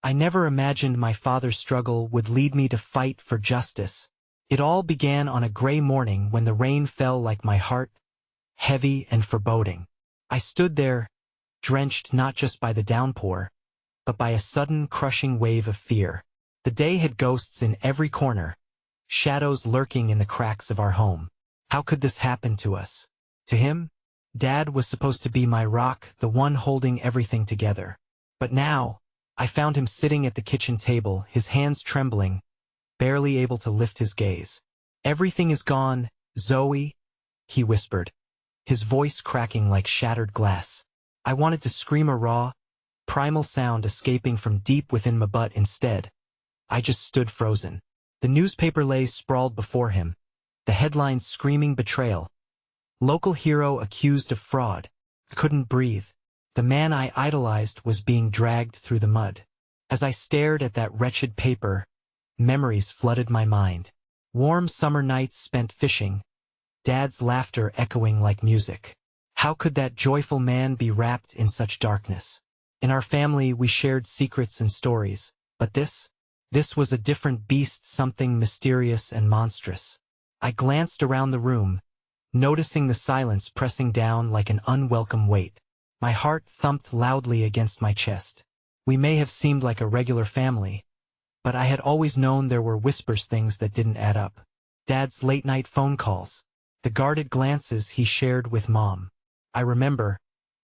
I never imagined my father's struggle would lead me to fight for justice. It all began on a gray morning when the rain fell like my heart, heavy and foreboding. I stood there, drenched not just by the downpour, but by a sudden crushing wave of fear. The day had ghosts in every corner, shadows lurking in the cracks of our home. How could this happen to us? To him? Dad was supposed to be my rock, the one holding everything together. But now, I found him sitting at the kitchen table, his hands trembling, barely able to lift his gaze. "Everything is gone, Zoey," he whispered, his voice cracking like shattered glass. I wanted to scream a raw, primal sound escaping from deep within me, but instead, I just stood frozen. The newspaper lay sprawled before him, the headlines screaming betrayal. Local hero accused of fraud. I couldn't breathe. The man I idolized was being dragged through the mud. As I stared at that wretched paper, memories flooded my mind. Warm summer nights spent fishing, Dad's laughter echoing like music. How could that joyful man be wrapped in such darkness? In our family we shared secrets and stories, but this was a different beast, something mysterious and monstrous. I glanced around the room, noticing the silence pressing down like an unwelcome weight. My heart thumped loudly against my chest. We may have seemed like a regular family, but I had always known there were whispers, things that didn't add up. Dad's late-night phone calls, the guarded glances he shared with Mom. I remember,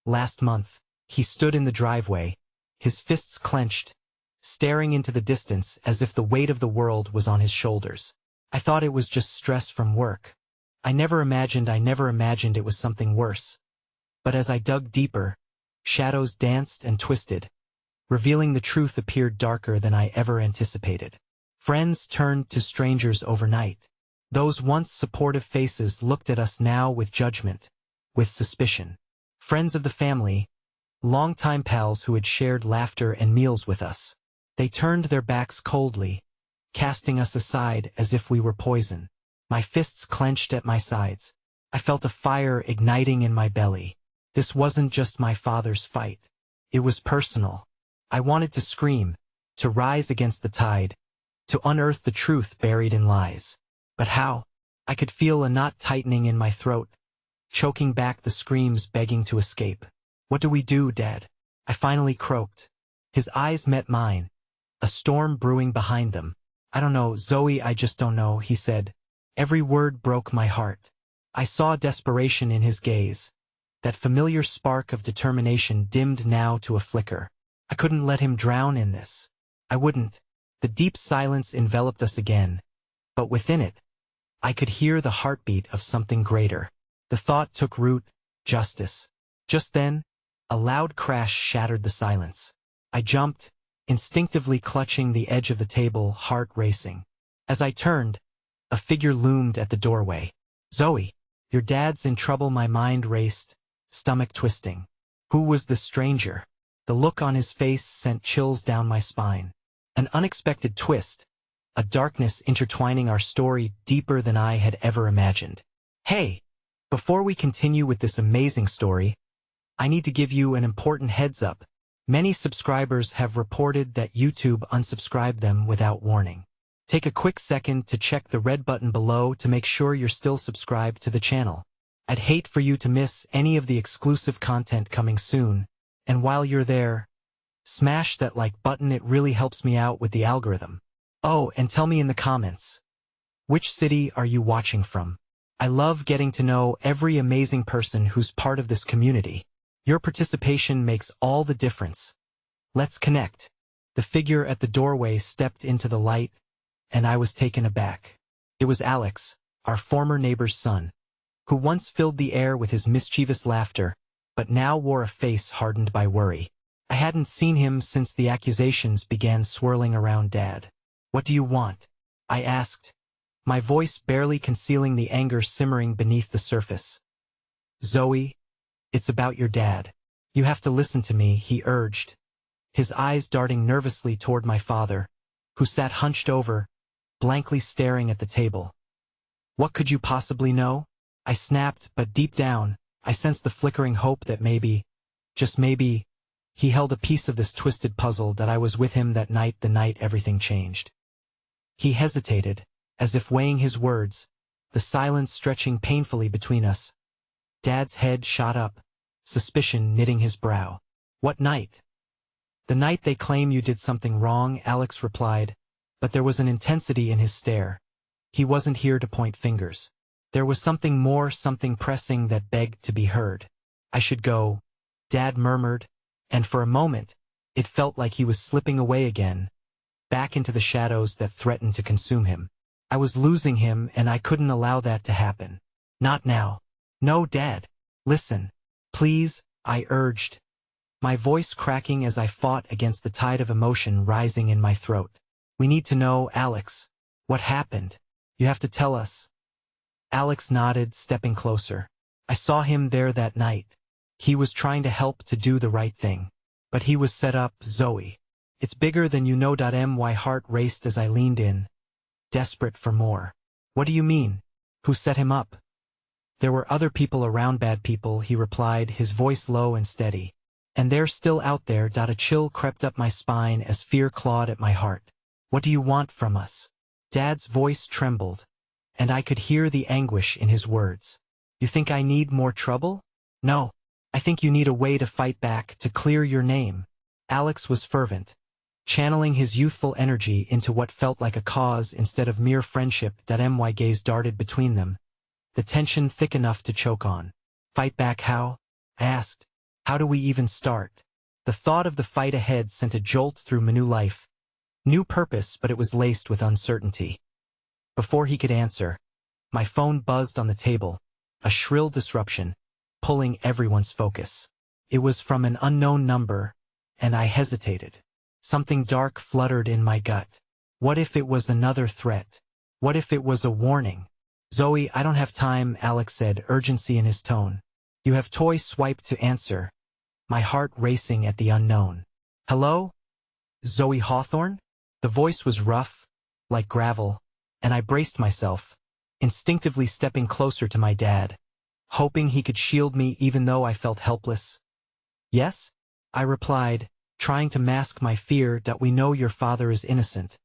last month, he stood in the driveway, his fists clenched, staring into the distance as if the weight of the world was on his shoulders. I thought it was just stress from work. I never imagined it was something worse. But as I dug deeper, shadows danced and twisted. Revealing the truth appeared darker than I ever anticipated. Friends turned to strangers overnight. Those once supportive faces looked at us now with judgment, with suspicion. Friends of the family, longtime pals who had shared laughter and meals with us. They turned their backs coldly, casting us aside as if we were poison. My fists clenched at my sides. I felt a fire igniting in my belly. This wasn't just my father's fight. It was personal. I wanted to scream, to rise against the tide, to unearth the truth buried in lies. But how? I could feel a knot tightening in my throat, choking back the screams begging to escape. "What do we do, Dad?" I finally croaked. His eyes met mine, a storm brewing behind them. "I don't know, Zoey, I just don't know," he said. Every word broke my heart. I saw desperation in his gaze. That familiar spark of determination dimmed now to a flicker. I couldn't let him drown in this. I wouldn't. The deep silence enveloped us again, but within it, I could hear the heartbeat of something greater. The thought took root: justice. Just then, a loud crash shattered the silence. I jumped, instinctively clutching the edge of the table, heart racing. As I turned, a figure loomed at the doorway. "Zoey, your dad's in trouble." My mind raced, stomach twisting. Who was the stranger? The look on his face sent chills down my spine. An unexpected twist, a darkness intertwining our story deeper than I had ever imagined. Hey, before we continue with this amazing story, I need to give you an important heads up. Many subscribers have reported that YouTube unsubscribed them without warning. Take a quick second to check the red button below to make sure you're still subscribed to the channel. I'd hate for you to miss any of the exclusive content coming soon, and while you're there, smash that like button, it really helps me out with the algorithm. Oh, and tell me in the comments, which city are you watching from? I love getting to know every amazing person who's part of this community. Your participation makes all the difference. Let's connect. The figure at the doorway stepped into the light, and I was taken aback. It was Alex, our former neighbor's son, who once filled the air with his mischievous laughter, but now wore a face hardened by worry. I hadn't seen him since the accusations began swirling around Dad. "What do you want?" I asked, my voice barely concealing the anger simmering beneath the surface. "Zoey, it's about your dad. You have to listen to me," he urged, his eyes darting nervously toward my father, who sat hunched over, blankly staring at the table. "What could you possibly know?" I snapped, but deep down, I sensed the flickering hope that maybe, just maybe, He held a piece of this twisted puzzle that I was with him that night, the night everything changed. He hesitated, as if weighing his words, the silence stretching painfully between us. Dad's head shot up, suspicion knitting his brow. What night? The night they claim you did something wrong, Alex replied, but there was an intensity in his stare. He wasn't here to point fingers. There was something more, something pressing that begged to be heard. I should go, Dad murmured, and for a moment, it felt like he was slipping away again, back into the shadows that threatened to consume him. I was losing him, and I couldn't allow that to happen. Not now. No, Dad. Listen. Please, I urged, my voice cracking as I fought against the tide of emotion rising in my throat. We need to know, Alex. What happened? You have to tell us. Alex nodded, stepping closer. I saw him there that night. He was trying to help, to do the right thing. But he was set up, Zoey. It's bigger than you know. My heart raced as I leaned in, desperate for more. What do you mean? Who set him up? There were other people around, bad people, he replied, his voice low and steady. And they're still out there. A chill crept up my spine as fear clawed at my heart. What do you want from us? Dad's voice trembled, and I could hear the anguish in his words. You think I need more trouble? No. I think you need a way to fight back, to clear your name. Alex was fervent, channeling his youthful energy into what felt like a cause instead of mere friendship. My gaze darted between them, the tension thick enough to choke on. Fight back how? I asked. How do we even start? The thought of the fight ahead sent a jolt through my new life. New purpose, but it was laced with uncertainty. Before he could answer, my phone buzzed on the table, a shrill disruption, pulling everyone's focus. It was from an unknown number, and I hesitated. Something dark fluttered in my gut. What if it was another threat? What if it was a warning? Zoey, I don't have time, Alex said, urgency in his tone. You have toy swipe to answer. My heart racing at the unknown. Hello? Zoey Hawthorne? The voice was rough, like gravel, and I braced myself, instinctively stepping closer to my dad, hoping he could shield me even though I felt helpless. Yes? I replied, trying to mask my fear. We know your father is innocent.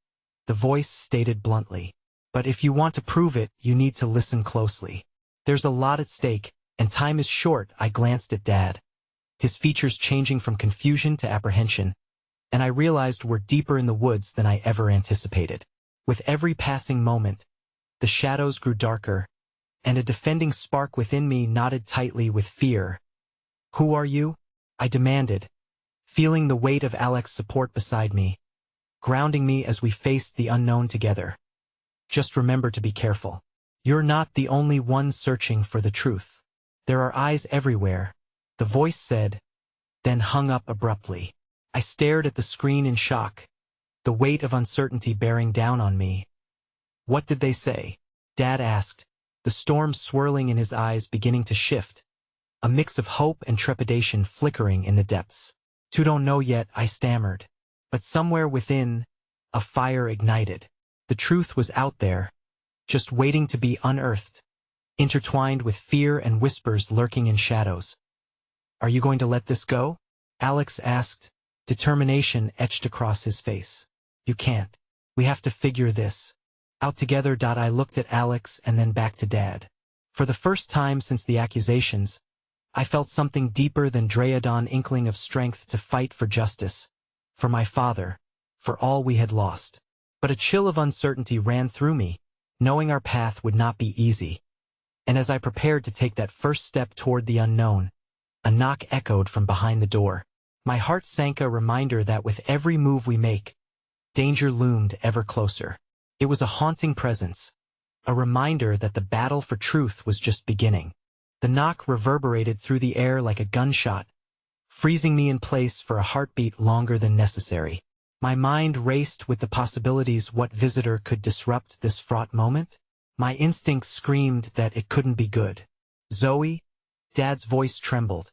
The voice stated bluntly. But if you want to prove it, you need to listen closely. There's a lot at stake, and time is short. I glanced at Dad, his features changing from confusion to apprehension, and I realized we're deeper in the woods than I ever anticipated. With every passing moment, the shadows grew darker, and a defending spark within me knotted tightly with fear. Who are you? I demanded, feeling the weight of Alex's support beside me, grounding me as we faced the unknown together. Just remember to be careful. You're not the only one searching for the truth. There are eyes everywhere, the voice said, then hung up abruptly. I stared at the screen in shock, the weight of uncertainty bearing down on me. What did they say? Dad asked, the storm swirling in his eyes beginning to shift, a mix of hope and trepidation flickering in the depths. Don't know yet, I stammered. But somewhere within, a fire ignited. The truth was out there, just waiting to be unearthed, intertwined with fear and whispers lurking in shadows. Are you going to let this go? Alex asked, determination etched across his face. You can't. We have to figure this out together. I looked at Alex and then back to Dad. For the first time since the accusations, I felt something deeper than Dreadon inkling of strength to fight for justice, for my father, for all we had lost. But a chill of uncertainty ran through me, knowing our path would not be easy. And as I prepared to take that first step toward the unknown, a knock echoed from behind the door. My heart sank, a reminder that with every move we make, danger loomed ever closer. It was a haunting presence, a reminder that the battle for truth was just beginning. The knock reverberated through the air like a gunshot, freezing me in place for a heartbeat longer than necessary. My mind raced with the possibilities. What visitor could disrupt this fraught moment? My instinct screamed that it couldn't be good. Zoey? Dad's voice trembled,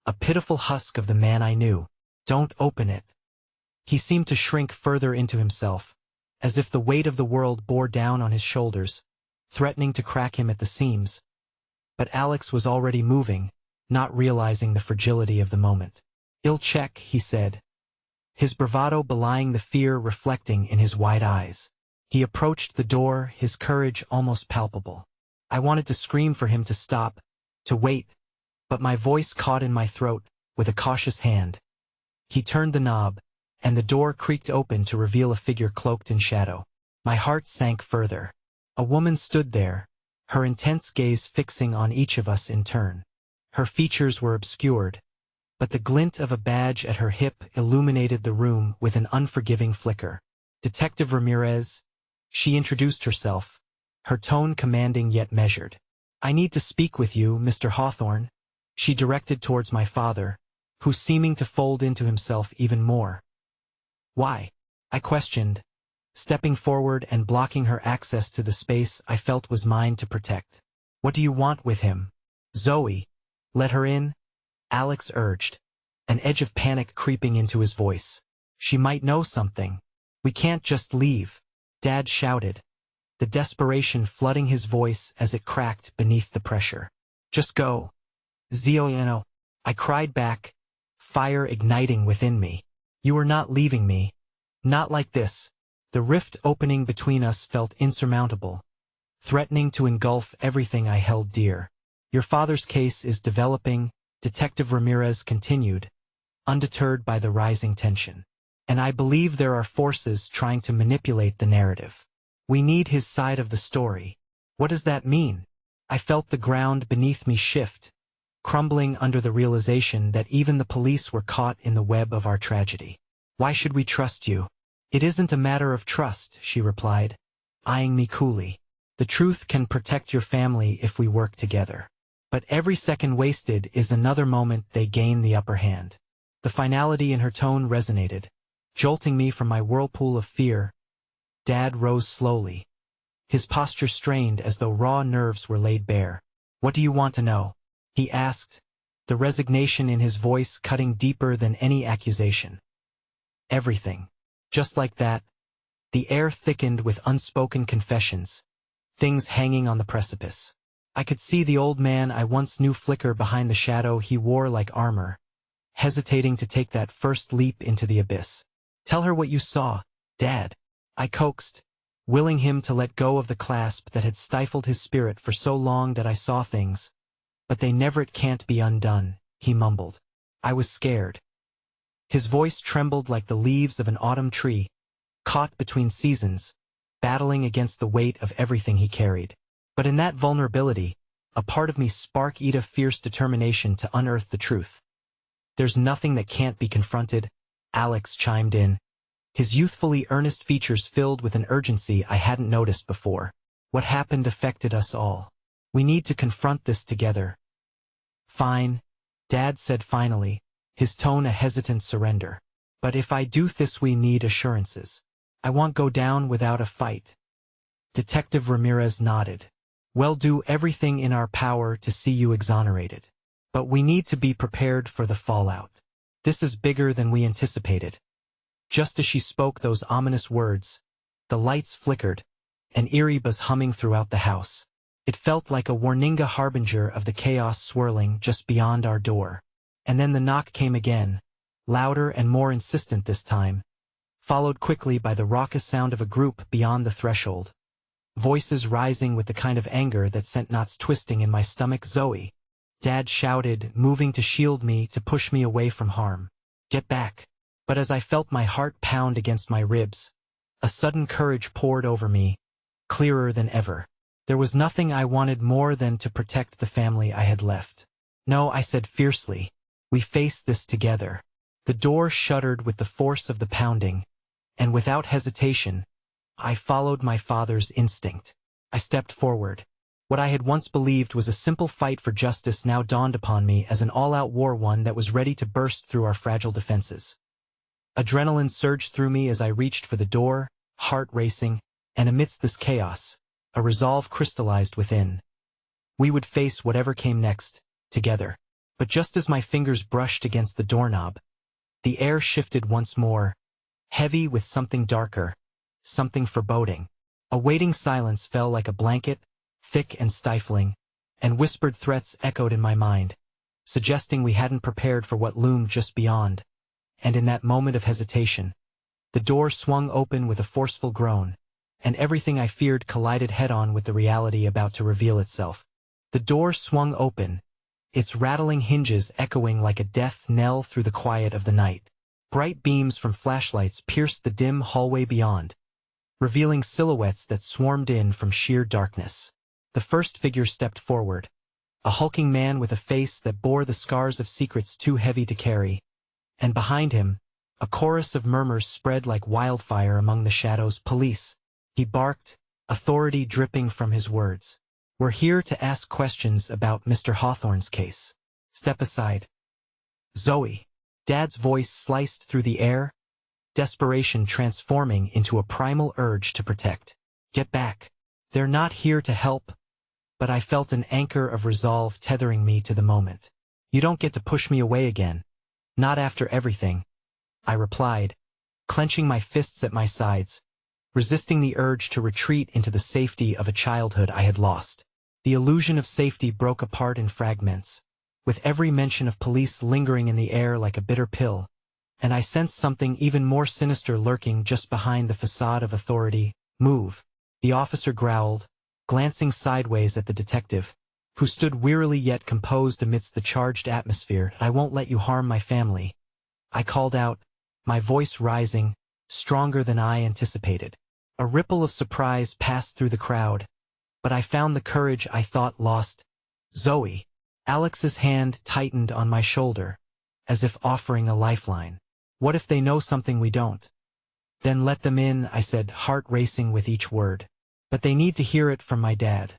a pitiful husk of the man I knew. Don't open it. He seemed to shrink further into himself, as if the weight of the world bore down on his shoulders, threatening to crack him at the seams. But Alex was already moving, not realizing the fragility of the moment. "Ill check," he said, his bravado belying the fear reflecting in his wide eyes. He approached the door, his courage almost palpable. I wanted to scream for him to stop, to wait, but my voice caught in my throat, with a cautious hand. He turned the knob, and the door creaked open to reveal a figure cloaked in shadow. My heart sank further. A woman stood there, her intense gaze fixing on each of us in turn. Her features were obscured, but the glint of a badge at her hip illuminated the room with an unforgiving flicker. "Detective Ramirez," she introduced herself, her tone commanding yet measured. "I need to speak with you, Mr. Hawthorne," she directed towards my father, who seeming to fold into himself even more. "Why?" I questioned, stepping forward and blocking her access to the space I felt was mine to protect. "What do you want with him?" "Zoey, let her in," Alex urged, an edge of panic creeping into his voice. "She might know something. We can't just leave," Dad shouted, the desperation flooding his voice as it cracked beneath the pressure. "Just go, Zoey," I cried back, fire igniting within me. "You are not leaving me. Not like this." The rift opening between us felt insurmountable, threatening to engulf everything I held dear. "Your father's case is developing," Detective Ramirez continued, undeterred by the rising tension. "And I believe there are forces trying to manipulate the narrative. We need his side of the story." "What does that mean?" I felt the ground beneath me shift, crumbling under the realization that even the police were caught in the web of our tragedy. "Why should we trust you?" "It isn't a matter of trust," she replied, eyeing me coolly. "The truth can protect your family if we work together. But every second wasted is another moment they gain the upper hand." The finality in her tone resonated, jolting me from my whirlpool of fear. Dad rose slowly, his posture strained as though raw nerves were laid bare. "What do you want to know?" he asked, the resignation in his voice cutting deeper than any accusation. "Everything." Just like that, the air thickened with unspoken confessions, things hanging on the precipice. I could see the old man I once knew flicker behind the shadow he wore like armor, hesitating to take that first leap into the abyss. "Tell her what you saw, Dad," I coaxed, willing him to let go of the clasp that had stifled his spirit for so long. "That I saw things, but they never it can't be undone," he mumbled. "I was scared." His voice trembled like the leaves of an autumn tree, caught between seasons, battling against the weight of everything he carried. But in that vulnerability, a part of me sparked a fierce determination to unearth the truth. "There's nothing that can't be confronted," Alex chimed in, his youthfully earnest features filled with an urgency I hadn't noticed before. "What happened affected us all. We need to confront this together." "Fine," Dad said finally, his tone a hesitant surrender. "But if I do this, we need assurances. I won't go down without a fight." Detective Ramirez nodded. "We'll do everything in our power to see you exonerated. But we need to be prepared for the fallout. This is bigger than we anticipated." Just as she spoke those ominous words, the lights flickered, an eerie buzz humming throughout the house. It felt like a warninga harbinger of the chaos swirling just beyond our door. And then the knock came again, louder and more insistent this time, followed quickly by the raucous sound of a group beyond the threshold, voices rising with the kind of anger that sent knots twisting in my stomach. "Zoey," Dad shouted, moving to shield me, to push me away from harm. "Get back." But as I felt my heart pound against my ribs, a sudden courage poured over me, clearer than ever. There was nothing I wanted more than to protect the family I had left. "No," I said fiercely. "We face this together." The door shuddered with the force of the pounding, and without hesitation, I followed my father's instinct. I stepped forward. What I had once believed was a simple fight for justice now dawned upon me as an all-out war, one that was ready to burst through our fragile defenses. Adrenaline surged through me as I reached for the door, heart racing, and amidst this chaos, a resolve crystallized within. We would face whatever came next, together. But just as my fingers brushed against the doorknob, the air shifted once more, heavy with something darker, something foreboding. A waiting silence fell like a blanket, thick and stifling, and whispered threats echoed in my mind. suggesting we hadn't prepared for what loomed just beyond. And in that moment of hesitation, the door swung open with a forceful groan, and everything I feared collided head-on with the reality about to reveal itself. The door swung open, its rattling hinges echoing like a death knell through the quiet of the night. Bright beams from flashlights pierced the dim hallway beyond, revealing silhouettes that swarmed in from sheer darkness. The first figure stepped forward, a hulking man with a face that bore the scars of secrets too heavy to carry, and behind him, a chorus of murmurs spread like wildfire among the shadows. "Police," he barked, authority dripping from his words. "We're here to ask questions about Mr. Hawthorne's case. Step aside." "Zoey." Dad's voice sliced through the air, desperation transforming into a primal urge to protect. "Get back. They're not here to help." But I felt an anchor of resolve tethering me to the moment. "You don't get to push me away again. Not after everything," I replied, clenching my fists at my sides, resisting the urge to retreat into the safety of a childhood I had lost. The illusion of safety broke apart in fragments, with every mention of police lingering in the air like a bitter pill, and I sensed something even more sinister lurking just behind the facade of authority. "Move," the officer growled, glancing sideways at the detective, who stood wearily yet composed amidst the charged atmosphere. "I won't let you harm my family," I called out, my voice rising, stronger than I anticipated. A ripple of surprise passed through the crowd, but I found the courage I thought lost. "Zoey." Alex's hand tightened on my shoulder, as if offering a lifeline. "What if they know something we don't?" "Then let them in," I said, heart racing with each word. "But they need to hear it from my dad."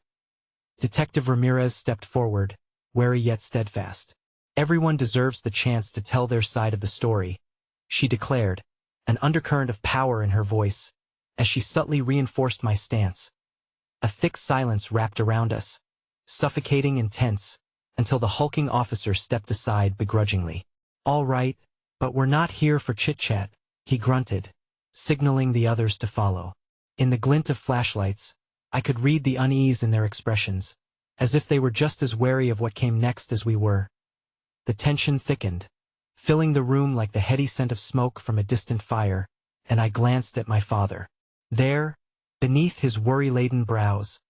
Detective Ramirez stepped forward, wary yet steadfast. "Everyone deserves the chance to tell their side of the story," she declared, an undercurrent of power in her voice, as she subtly reinforced my stance. A thick silence wrapped around us, suffocating and tense, until the hulking officer stepped aside begrudgingly. "All right, but we're not here for chit-chat," he grunted, signaling the others to follow. In the glint of flashlights, I could read the unease in their expressions, as if they were just as wary of what came next as we were. The tension thickened, filling the room like the heady scent of smoke from a distant fire, and I glanced at my father. There, beneath his worry-laden brows,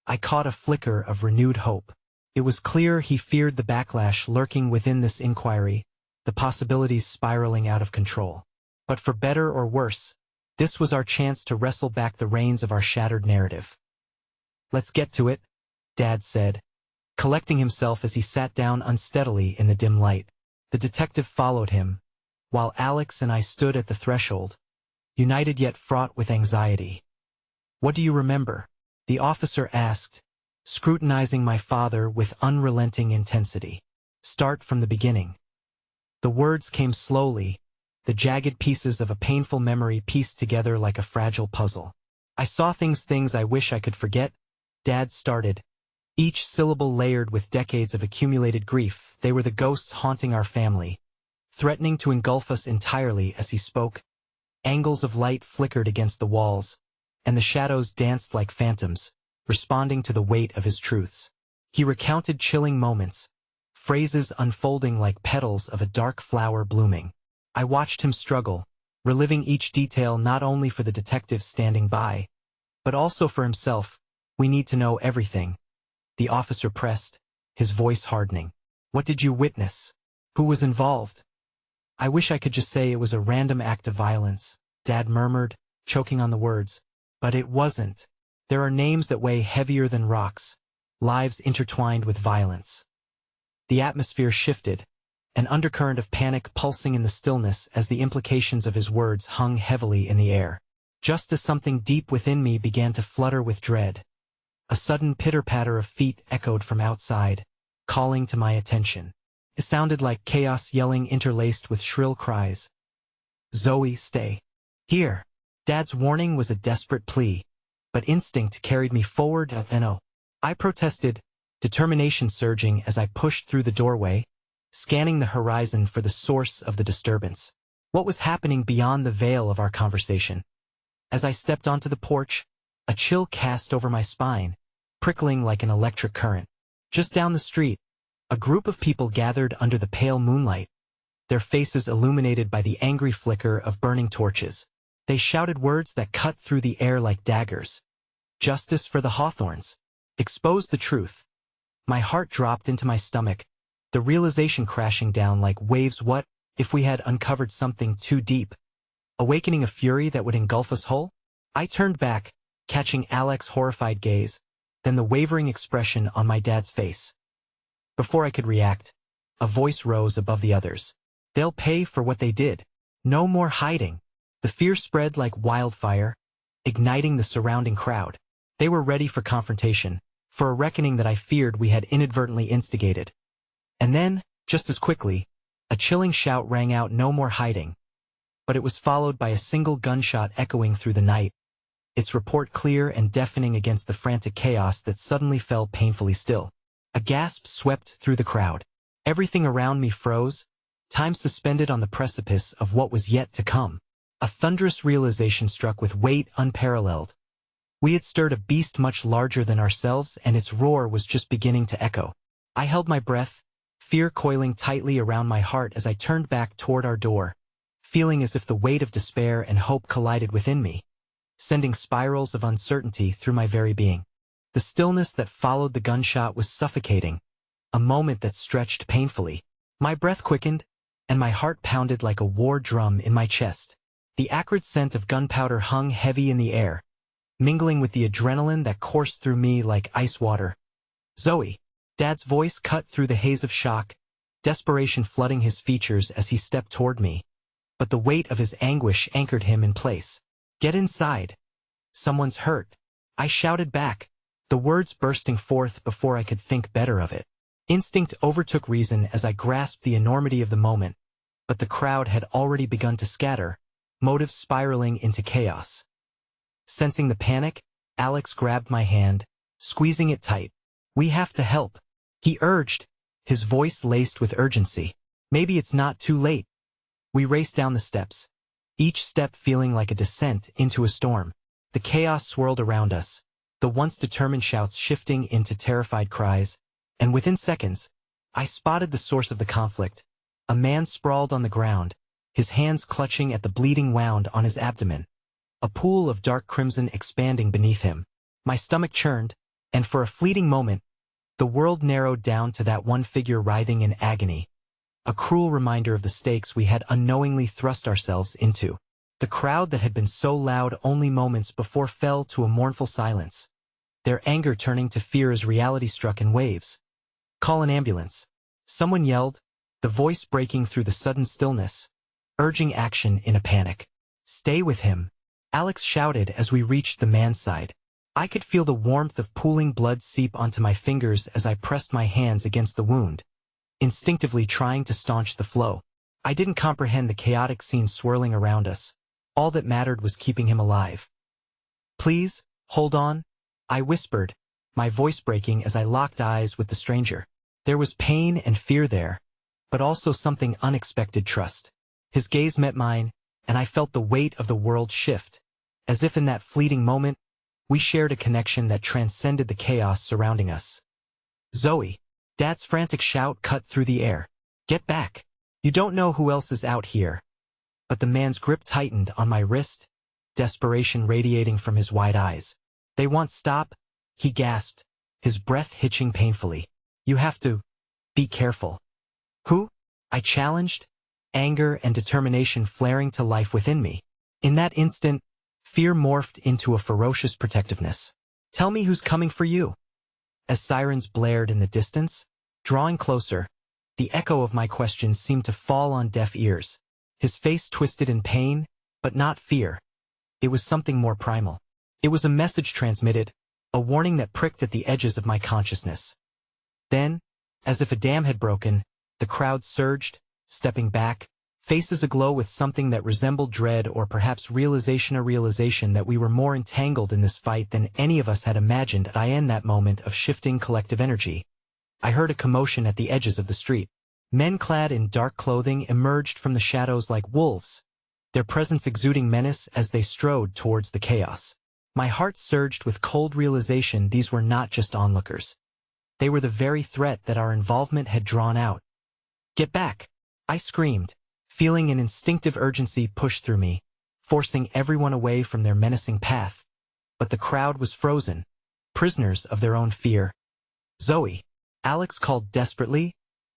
I caught a flicker of renewed hope. It was clear he feared the backlash lurking within this inquiry, the possibilities spiraling out of control. But for better or worse, this was our chance to wrestle back the reins of our shattered narrative. "Let's get to it," Dad said, collecting himself as he sat down unsteadily in the dim light. The detective followed him, while Alex and I stood at the threshold, united yet fraught with anxiety. "What do you remember?" the officer asked, scrutinizing my father with unrelenting intensity. "Start from the beginning." The words came slowly, the jagged pieces of a painful memory pieced together like a fragile puzzle. "I saw things I wish I could forget," Dad started, each syllable layered with decades of accumulated grief. They were the ghosts haunting our family, threatening to engulf us entirely. As he spoke, angles of light flickered against the walls, and the shadows danced like phantoms, responding to the weight of his truths. He recounted chilling moments, phrases unfolding like petals of a dark flower blooming. I watched him struggle, reliving each detail not only for the detectives standing by, but also for himself. "We need to know everything," the officer pressed, his voice hardening. "What did you witness? Who was involved?" "I wish I could just say it was a random act of violence," Dad murmured, choking on the words. "But it wasn't. There are names that weigh heavier than rocks, lives intertwined with violence." The atmosphere shifted, an undercurrent of panic pulsing in the stillness as the implications of his words hung heavily in the air. Just as something deep within me began to flutter with dread, a sudden pitter-patter of feet echoed from outside, calling to my attention. It sounded like chaos yelling interlaced with shrill cries. "Zoey, stay here." Dad's warning was a desperate plea, but instinct carried me forward. "No." I protested, determination surging as I pushed through the doorway, scanning the horizon for the source of the disturbance. What was happening beyond the veil of our conversation? As I stepped onto the porch, a chill cast over my spine, prickling like an electric current. Just down the street, A group of people gathered under the pale moonlight, their faces illuminated by the angry flicker of burning torches. They shouted words that cut through the air like daggers. Justice for the Hawthorns. Expose the truth. My heart dropped into my stomach, the realization crashing down like waves. What if we had uncovered something too deep, awakening a fury that would engulf us whole? I turned back, catching Alex's horrified gaze, then the wavering expression on my dad's face. Before I could react, a voice rose above the others. They'll pay for what they did. No more hiding. The fear spread like wildfire, igniting the surrounding crowd. They were ready for confrontation, for a reckoning that I feared we had inadvertently instigated. And then, just as quickly, a chilling shout rang out, no more hiding. But it was followed by a single gunshot echoing through the night, its report clear and deafening against the frantic chaos that suddenly fell painfully still. A gasp swept through the crowd. Everything around me froze, time suspended on the precipice of what was yet to come. A thunderous realization struck with weight unparalleled. We had stirred a beast much larger than ourselves, and its roar was just beginning to echo. I held my breath, fear coiling tightly around my heart as I turned back toward our door, feeling as if the weight of despair and hope collided within me, sending spirals of uncertainty through my very being. The stillness that followed the gunshot was suffocating, a moment that stretched painfully. My breath quickened, and my heart pounded like a war drum in my chest. The acrid scent of gunpowder hung heavy in the air, mingling with the adrenaline that coursed through me like ice water. Zoey. Dad's voice cut through the haze of shock, desperation flooding his features as he stepped toward me. But the weight of his anguish anchored him in place. Get inside. Someone's hurt. I shouted back, the words bursting forth before I could think better of it. Instinct overtook reason as I grasped the enormity of the moment, but the crowd had already begun to scatter, motives spiraling into chaos. Sensing the panic, Alex grabbed my hand, squeezing it tight. We have to help, he urged, his voice laced with urgency. Maybe it's not too late. We raced down the steps, each step feeling like a descent into a storm. The chaos swirled around us, the once determined shouts shifting into terrified cries, and within seconds, I spotted the source of the conflict. A man sprawled on the ground, his hands clutching at the bleeding wound on his abdomen, a pool of dark crimson expanding beneath him. My stomach churned, and for a fleeting moment, the world narrowed down to that one figure writhing in agony, a cruel reminder of the stakes we had unknowingly thrust ourselves into. The crowd that had been so loud only moments before fell to a mournful silence, their anger turning to fear as reality struck in waves. Call an ambulance. Someone yelled, the voice breaking through the sudden stillness, urging action in a panic. Stay with him, Alex shouted as we reached the man's side. I could feel the warmth of pooling blood seep onto my fingers as I pressed my hands against the wound, instinctively trying to staunch the flow. I didn't comprehend the chaotic scene swirling around us. All that mattered was keeping him alive. Please, hold on, I whispered, my voice breaking as I locked eyes with the stranger. There was pain and fear there, but also something unexpected: trust. His gaze met mine, and I felt the weight of the world shift, as if in that fleeting moment, we shared a connection that transcended the chaos surrounding us. Zoey. Dad's frantic shout cut through the air. Get back. You don't know who else is out here. But the man's grip tightened on my wrist, desperation radiating from his wide eyes. They won't stop, he gasped, his breath hitching painfully. You have to be careful. Who? I challenged, anger and determination flaring to life within me. In that instant, fear morphed into a ferocious protectiveness. Tell me who's coming for you. As sirens blared in the distance, drawing closer, the echo of my question seemed to fall on deaf ears. His face twisted in pain, but not fear. It was something more primal. It was a message transmitted, a warning that pricked at the edges of my consciousness. Then, as if a dam had broken, the crowd surged, stepping back, faces aglow with something that resembled dread or perhaps realization, a realization that we were more entangled in this fight than any of us had imagined. I in that moment of shifting collective energy, I heard a commotion at the edges of the street. Men clad in dark clothing emerged from the shadows like wolves, their presence exuding menace as they strode towards the chaos. My heart surged with cold realization these were not just onlookers. They were the very threat that our involvement had drawn out. "Get back!" I screamed, feeling an instinctive urgency push through me, forcing everyone away from their menacing path. But the crowd was frozen, prisoners of their own fear. "Zoey!" Alex called desperately,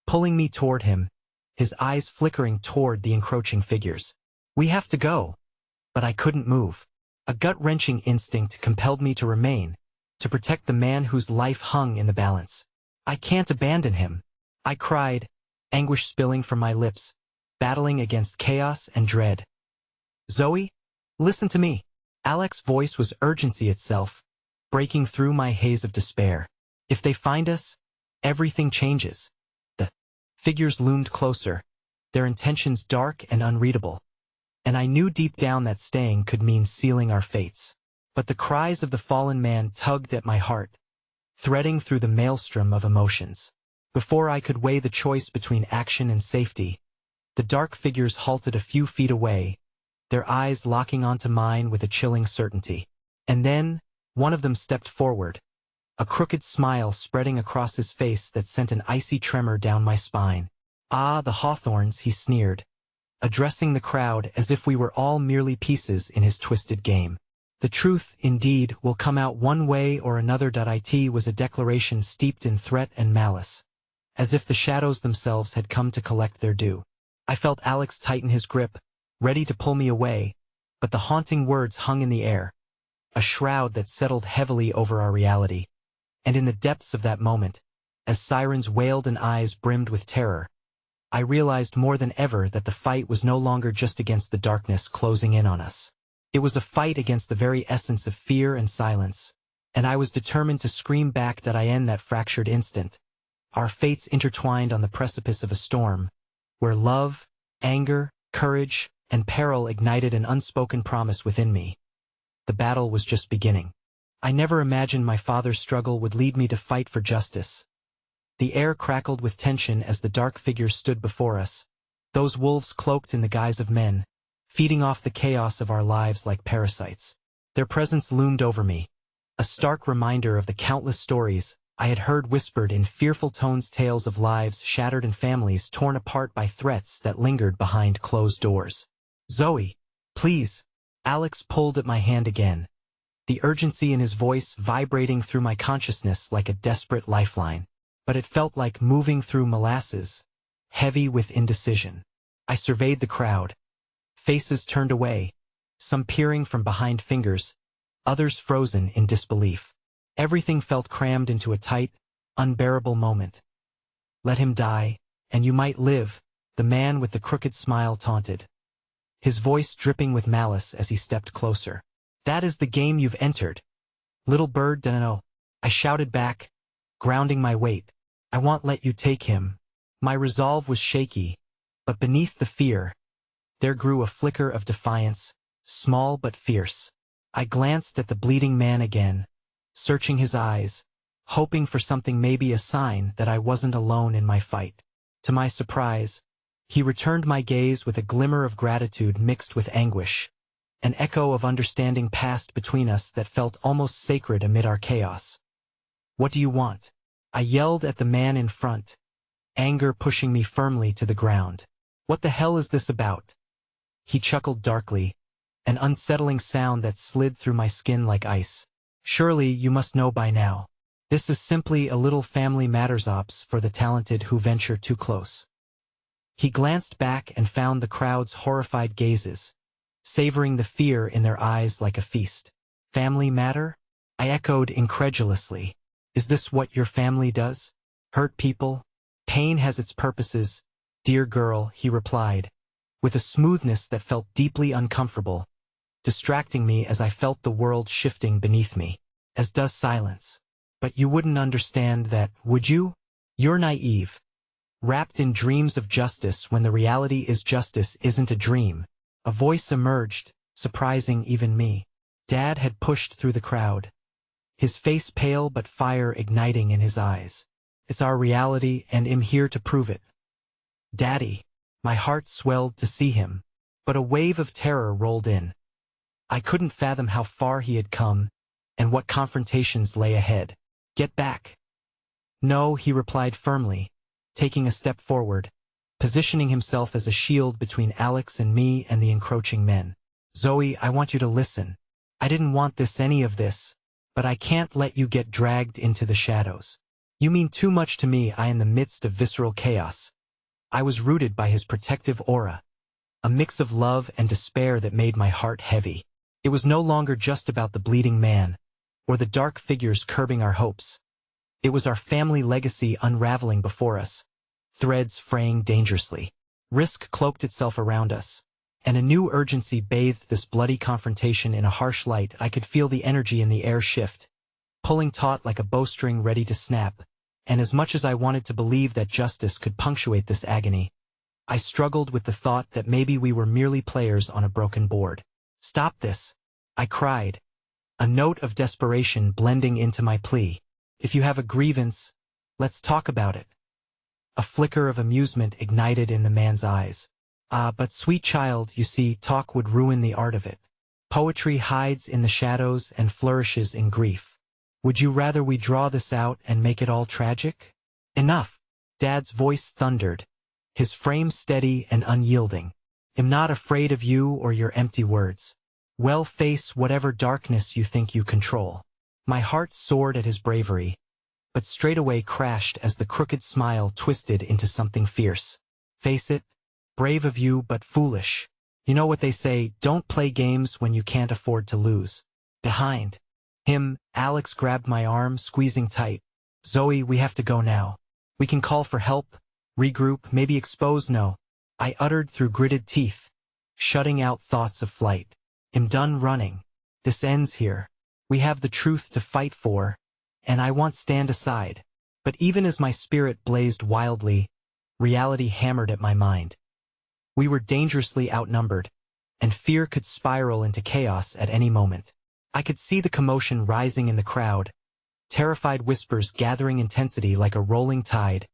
pulling me toward him, his eyes flickering toward the encroaching figures. "We have to go." But I couldn't move. A gut-wrenching instinct compelled me to remain, to protect the man whose life hung in the balance. "I can't abandon him," I cried, anguish spilling from my lips, battling against chaos and dread. "Zoey, listen to me." Alex's voice was urgency itself, breaking through my haze of despair. "If they find us, everything changes." The figures loomed closer, their intentions dark and unreadable. And I knew deep down that staying could mean sealing our fates. But the cries of the fallen man tugged at my heart, threading through the maelstrom of emotions. Before I could weigh the choice between action and safety, the dark figures halted a few feet away, their eyes locking onto mine with a chilling certainty. And then, one of them stepped forward, a crooked smile spreading across his face that sent an icy tremor down my spine. "Ah, the Hawthorns," he sneered, addressing the crowd as if we were all merely pieces in his twisted game. "The truth, indeed, will come out one way or another." It was a declaration steeped in threat and malice, as if the shadows themselves had come to collect their due. I felt Alex tighten his grip, ready to pull me away, but the haunting words hung in the air, a shroud that settled heavily over our reality. And in the depths of that moment, as sirens wailed and eyes brimmed with terror, I realized more than ever that the fight was no longer just against the darkness closing in on us. It was a fight against the very essence of fear and silence, and I was determined to scream back that I end that fractured instant, our fates intertwined on the precipice of a storm, where love, anger, courage, and peril ignited an unspoken promise within me. The battle was just beginning. I never imagined my father's struggle would lead me to fight for justice. The air crackled with tension as the dark figures stood before us, those wolves cloaked in the guise of men, feeding off the chaos of our lives like parasites. Their presence loomed over me, a stark reminder of the countless stories I had heard whispered in fearful tones, tales of lives shattered and families torn apart by threats that lingered behind closed doors. "Zoey, please." Alex pulled at my hand again, the urgency in his voice vibrating through my consciousness like a desperate lifeline. But it felt like moving through molasses, heavy with indecision. I surveyed the crowd. Faces turned away, some peering from behind fingers, others frozen in disbelief. Everything felt crammed into a tight, unbearable moment. "Let him die, and you might live," the man with the crooked smile taunted, his voice dripping with malice as he stepped closer. "That is the game you've entered, little bird." "Dunno," I shouted back, grounding my weight. "I won't let you take him." My resolve was shaky, but beneath the fear, there grew a flicker of defiance, small but fierce. I glanced at the bleeding man again, searching his eyes, hoping for something, maybe a sign that I wasn't alone in my fight. To my surprise, he returned my gaze with a glimmer of gratitude mixed with anguish. An echo of understanding passed between us that felt almost sacred amid our chaos. "What do you want?" I yelled at the man in front, anger pushing me firmly to the ground. "What the hell is this about?" He chuckled darkly, an unsettling sound that slid through my skin like ice. "Surely you must know by now. This is simply a little family matters, ops for the talented who venture too close." He glanced back and found the crowd's horrified gazes, savoring the fear in their eyes like a feast. "Family matter?" I echoed incredulously. "Is this what your family does? Hurt people? Pain has its purposes, dear girl," he replied, with a smoothness that felt deeply uncomfortable, distracting me as I felt the world shifting beneath me, as does silence. "But you wouldn't understand that, would you? You're naive, wrapped in dreams of justice when the reality is justice isn't a dream." A voice emerged, surprising even me. Dad had pushed through the crowd, his face pale but fire igniting in his eyes. "It's our reality, and I'm here to prove it." "Daddy." My heart swelled to see him, but a wave of terror rolled in. I couldn't fathom how far he had come, and what confrontations lay ahead. "Get back." No, he replied firmly, taking a step forward, positioning himself as a shield between Alex and me and the encroaching men. Zoey, I want you to listen. I didn't want any of this, but I can't let you get dragged into the shadows. You mean too much to me. In the midst of visceral chaos, I was rooted by his protective aura, a mix of love and despair that made my heart heavy. It was no longer just about the bleeding man, or the dark figures curbing our hopes. It was our family legacy unraveling before us, threads fraying dangerously. Risk cloaked itself around us, and a new urgency bathed this bloody confrontation in a harsh light. I could feel the energy in the air shift, pulling taut like a bowstring ready to snap, and as much as I wanted to believe that justice could punctuate this agony, I struggled with the thought that maybe we were merely players on a broken board. Stop this, I cried, a note of desperation blending into my plea. If you have a grievance, let's talk about it. A flicker of amusement ignited in the man's eyes. But sweet child, you see, talk would ruin the art of it. Poetry hides in the shadows and flourishes in grief. Would you rather we draw this out and make it all tragic? Enough! Dad's voice thundered, his frame steady and unyielding. I'm not afraid of you or your empty words. Well, face whatever darkness you think you control. My heart soared at his bravery, but straightaway crashed as the crooked smile twisted into something fierce. Face it, brave of you but foolish. You know what they say, don't play games when you can't afford to lose. Behind him, Alex grabbed my arm, squeezing tight. Zoey, we have to go now. We can call for help, regroup, maybe expose. No, I uttered through gritted teeth, shutting out thoughts of flight. I'm done running. This ends here. We have the truth to fight for, and I won't stand aside. But even as my spirit blazed wildly, reality hammered at my mind. We were dangerously outnumbered, and fear could spiral into chaos at any moment. I could see the commotion rising in the crowd, terrified whispers gathering intensity like a rolling tide,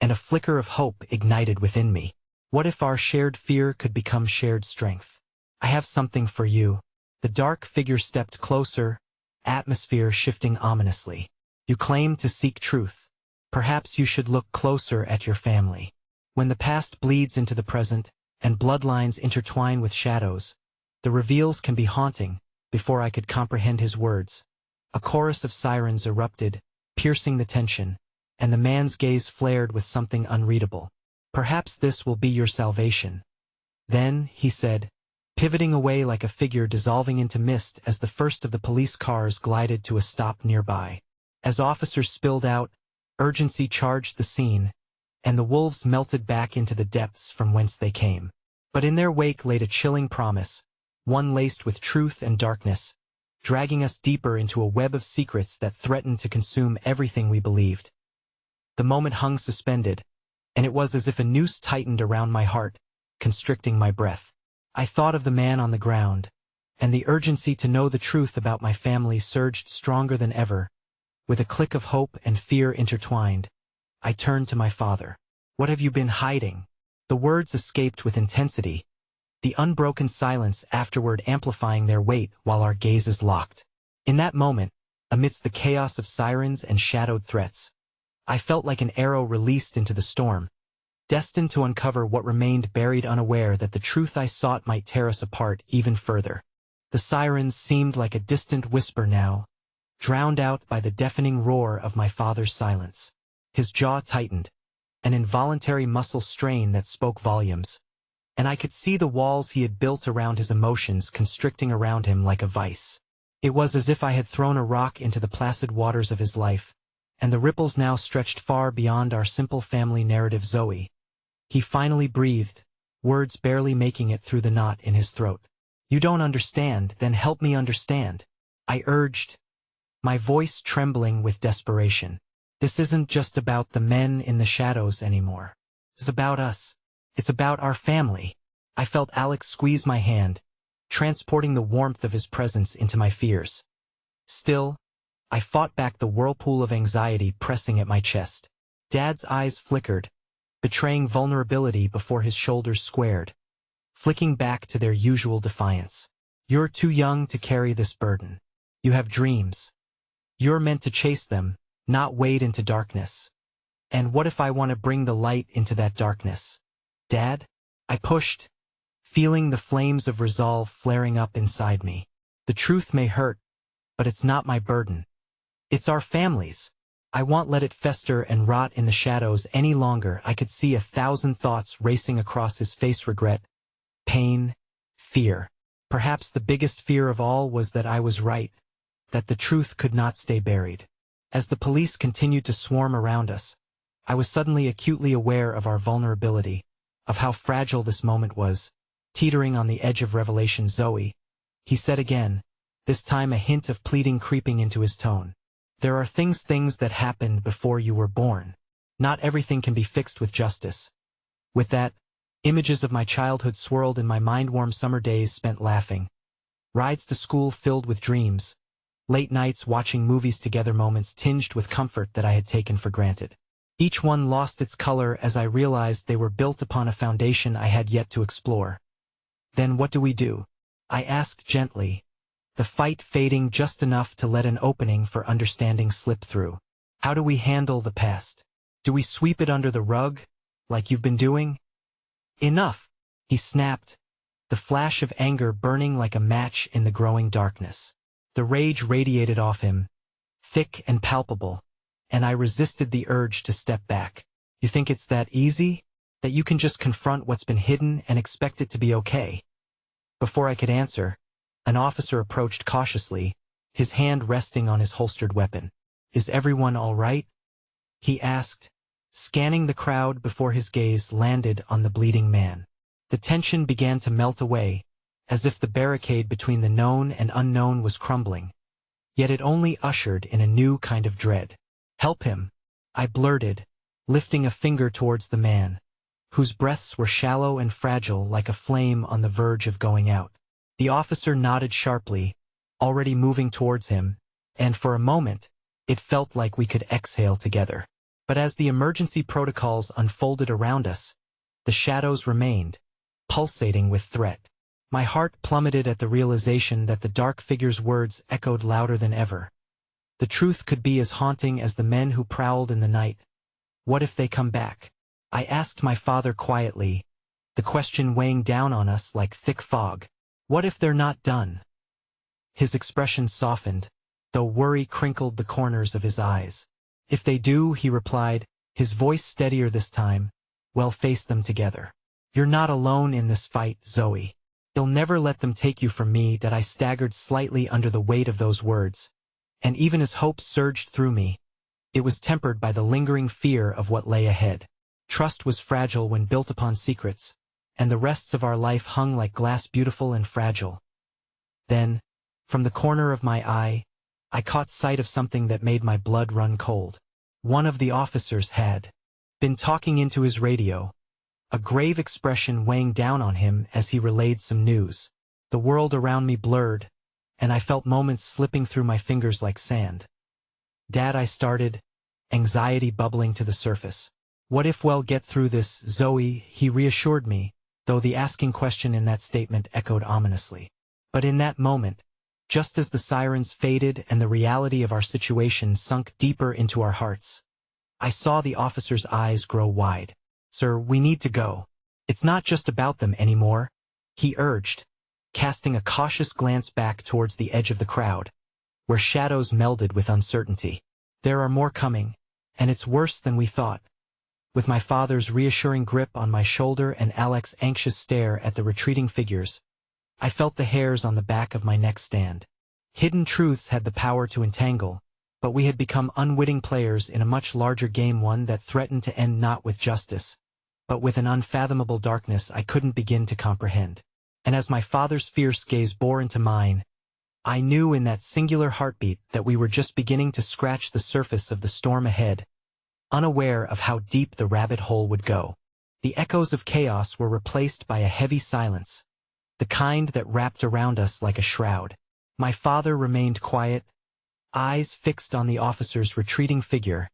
and a flicker of hope ignited within me. What if our shared fear could become shared strength? I have something for you. The dark figure stepped closer, atmosphere shifting ominously. You claim to seek truth. Perhaps you should look closer at your family. When the past bleeds into the present, and bloodlines intertwine with shadows, the reveals can be haunting. Before I could comprehend his words, a chorus of sirens erupted, piercing the tension, and the man's gaze flared with something unreadable. Perhaps this will be your salvation. Then, he said, pivoting away like a figure dissolving into mist as the first of the police cars glided to a stop nearby. As officers spilled out, urgency charged the scene, and the wolves melted back into the depths from whence they came. But in their wake laid a chilling promise, one laced with truth and darkness, dragging us deeper into a web of secrets that threatened to consume everything we believed. The moment hung suspended, and it was as if a noose tightened around my heart, constricting my breath. I thought of the man on the ground, and the urgency to know the truth about my family surged stronger than ever. With a click of hope and fear intertwined, I turned to my father. What have you been hiding? The words escaped with intensity, the unbroken silence afterward amplifying their weight while our gazes locked. In that moment, amidst the chaos of sirens and shadowed threats, I felt like an arrow released into the storm, destined to uncover what remained buried, unaware that the truth I sought might tear us apart even further. The sirens seemed like a distant whisper now, drowned out by the deafening roar of my father's silence. His jaw tightened, an involuntary muscle strain that spoke volumes, and I could see the walls he had built around his emotions constricting around him like a vice. It was as if I had thrown a rock into the placid waters of his life, and the ripples now stretched far beyond our simple family narrative. Zoey. He finally breathed, words barely making it through the knot in his throat. You don't understand, then help me understand, I urged, my voice trembling with desperation. This isn't just about the men in the shadows anymore. It's about us. It's about our family. I felt Alex squeeze my hand, transporting the warmth of his presence into my fears. Still, I fought back the whirlpool of anxiety pressing at my chest. Dad's eyes flickered, betraying vulnerability before his shoulders squared, flicking back to their usual defiance. You're too young to carry this burden. You have dreams. You're meant to chase them, not wade into darkness. And what if I want to bring the light into that darkness? Dad? I pushed, feeling the flames of resolve flaring up inside me. The truth may hurt, but it's not my burden. It's our family's. I won't let it fester and rot in the shadows any longer. I could see 1,000 thoughts racing across his face: regret, pain, fear. Perhaps the biggest fear of all was that I was right, that the truth could not stay buried. As the police continued to swarm around us, I was suddenly acutely aware of our vulnerability, of how fragile this moment was, teetering on the edge of revelation. Zoey, he said again, this time a hint of pleading creeping into his tone. There are things that happened before you were born. Not everything can be fixed with justice. With that, images of my childhood swirled in my mind: warm summer days spent laughing, rides to school filled with dreams, late nights watching movies together, moments tinged with comfort that I had taken for granted. Each one lost its color as I realized they were built upon a foundation I had yet to explore. Then what do we do? I asked gently, the fight fading just enough to let an opening for understanding slip through. How do we handle the past? Do we sweep it under the rug, like you've been doing? Enough, he snapped, the flash of anger burning like a match in the growing darkness. The rage radiated off him, thick and palpable, and I resisted the urge to step back. You think it's that easy? That you can just confront what's been hidden and expect it to be okay? Before I could answer, an officer approached cautiously, his hand resting on his holstered weapon. Is everyone all right? He asked, scanning the crowd before his gaze landed on the bleeding man. The tension began to melt away, as if the barricade between the known and unknown was crumbling. Yet it only ushered in a new kind of dread. Help him, I blurted, lifting a finger towards the man, whose breaths were shallow and fragile like a flame on the verge of going out. The officer nodded sharply, already moving towards him, and for a moment, it felt like we could exhale together. But as the emergency protocols unfolded around us, the shadows remained, pulsating with threat. My heart plummeted at the realization that the dark figure's words echoed louder than ever. The truth could be as haunting as the men who prowled in the night. What if they come back? I asked my father quietly, the question weighing down on us like thick fog. What if they're not done? His expression softened, though worry crinkled the corners of his eyes. If they do, he replied, his voice steadier this time, we'll face them together. You're not alone in this fight, Zoey. They'll never let them take you from me. That I staggered slightly under the weight of those words, and even as hope surged through me, it was tempered by the lingering fear of what lay ahead. Trust was fragile when built upon secrets, and the rests of our life hung like glass, beautiful and fragile. Then, from the corner of my eye, I caught sight of something that made my blood run cold. One of the officers had been talking into his radio, a grave expression weighing down on him as he relayed some news. The world around me blurred, and I felt moments slipping through my fingers like sand. Dad, I started, anxiety bubbling to the surface. What if we'll get through this, Zoey? He reassured me, though the asking question in that statement echoed ominously. But in that moment, just as the sirens faded and the reality of our situation sunk deeper into our hearts, I saw the officer's eyes grow wide. Sir, we need to go. It's not just about them anymore, he urged, casting a cautious glance back towards the edge of the crowd, where shadows melded with uncertainty. There are more coming, and it's worse than we thought. With my father's reassuring grip on my shoulder and Alex's anxious stare at the retreating figures, I felt the hairs on the back of my neck stand. Hidden truths had the power to entangle, but we had become unwitting players in a much larger game, one that threatened to end not with justice, but with an unfathomable darkness I couldn't begin to comprehend. And as my father's fierce gaze bore into mine, I knew in that singular heartbeat that we were just beginning to scratch the surface of the storm ahead, unaware of how deep the rabbit hole would go. The echoes of chaos were replaced by a heavy silence, the kind that wrapped around us like a shroud. My father remained quiet, eyes fixed on the officer's retreating figure,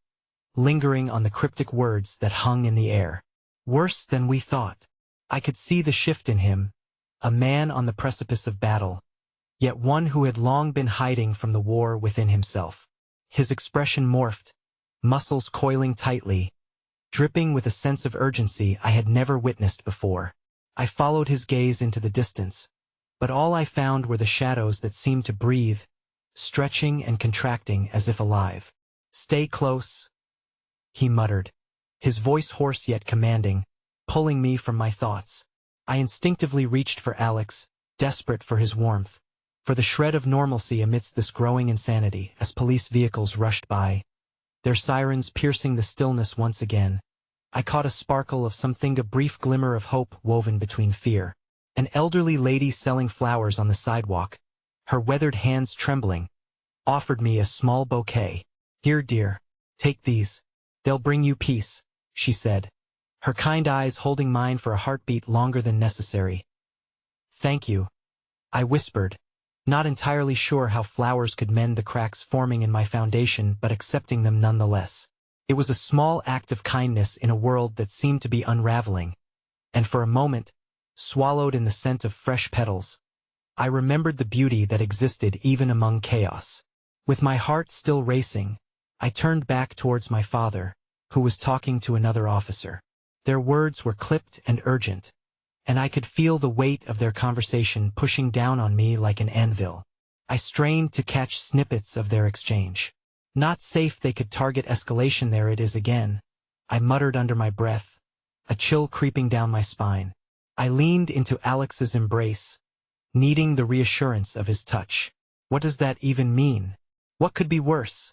lingering on the cryptic words that hung in the air. Worse than we thought. I could see the shift in him, a man on the precipice of battle, yet one who had long been hiding from the war within himself. His expression morphed, muscles coiling tightly, dripping with a sense of urgency I had never witnessed before. I followed his gaze into the distance, but all I found were the shadows that seemed to breathe, stretching and contracting as if alive. "Stay close," he muttered, his voice hoarse yet commanding, pulling me from my thoughts. I instinctively reached for Alex, desperate for his warmth, for the shred of normalcy amidst this growing insanity. As police vehicles rushed by, their sirens piercing the stillness once again, I caught a sparkle of something, a brief glimmer of hope woven between fear. An elderly lady selling flowers on the sidewalk, her weathered hands trembling, offered me a small bouquet. "Here, dear, take these. They'll bring you peace," she said, her kind eyes holding mine for a heartbeat longer than necessary. "Thank you," I whispered, not entirely sure how flowers could mend the cracks forming in my foundation, but accepting them nonetheless. It was a small act of kindness in a world that seemed to be unraveling, and for a moment, swallowed in the scent of fresh petals, I remembered the beauty that existed even among chaos. With my heart still racing, I turned back towards my father, who was talking to another officer. Their words were clipped and urgent, and I could feel the weight of their conversation pushing down on me like an anvil. I strained to catch snippets of their exchange. "Not safe, they could target escalation, there it is again," I muttered under my breath, a chill creeping down my spine. I leaned into Alex's embrace, needing the reassurance of his touch. "What does that even mean? What could be worse?"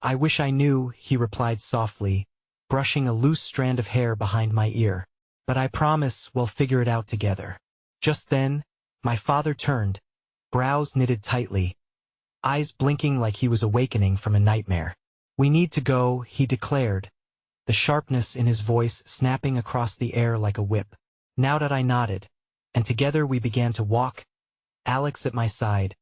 "I wish I knew," he replied softly, brushing a loose strand of hair behind my ear. "But I promise we'll figure it out together." Just then, my father turned, brows knitted tightly, eyes blinking like he was awakening from a nightmare. "We need to go," he declared, the sharpness in his voice snapping across the air like a whip. Now that I nodded, and together we began to walk, Alex at my side,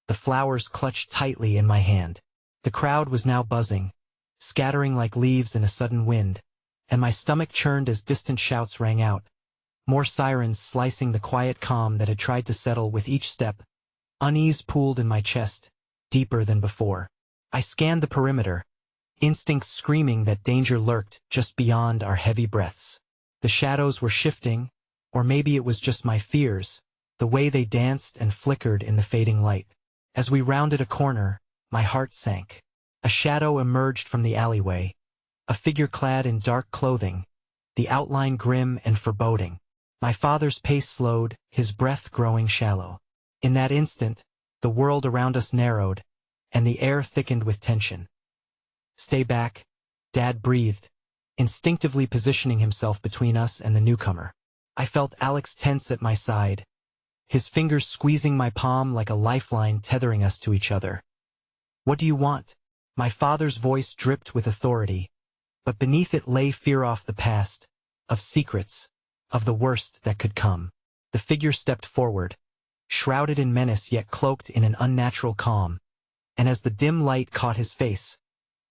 the flowers clutched tightly in my hand. The crowd was now buzzing, scattering like leaves in a sudden wind, and my stomach churned as distant shouts rang out, more sirens slicing the quiet calm that had tried to settle with each step. Unease pooled in my chest, deeper than before. I scanned the perimeter, instincts screaming that danger lurked just beyond our heavy breaths. The shadows were shifting, or maybe it was just my fears, the way they danced and flickered in the fading light. As we rounded a corner, my heart sank. A shadow emerged from the alleyway, a figure clad in dark clothing, the outline grim and foreboding. My father's pace slowed, his breath growing shallow. In that instant, the world around us narrowed, and the air thickened with tension. "Stay back," Dad breathed, instinctively positioning himself between us and the newcomer. I felt Alex tense at my side, his fingers squeezing my palm like a lifeline tethering us to each other. "What do you want?" My father's voice dripped with authority, but beneath it lay fear of the past, of secrets, of the worst that could come. The figure stepped forward, shrouded in menace yet cloaked in an unnatural calm, and as the dim light caught his face,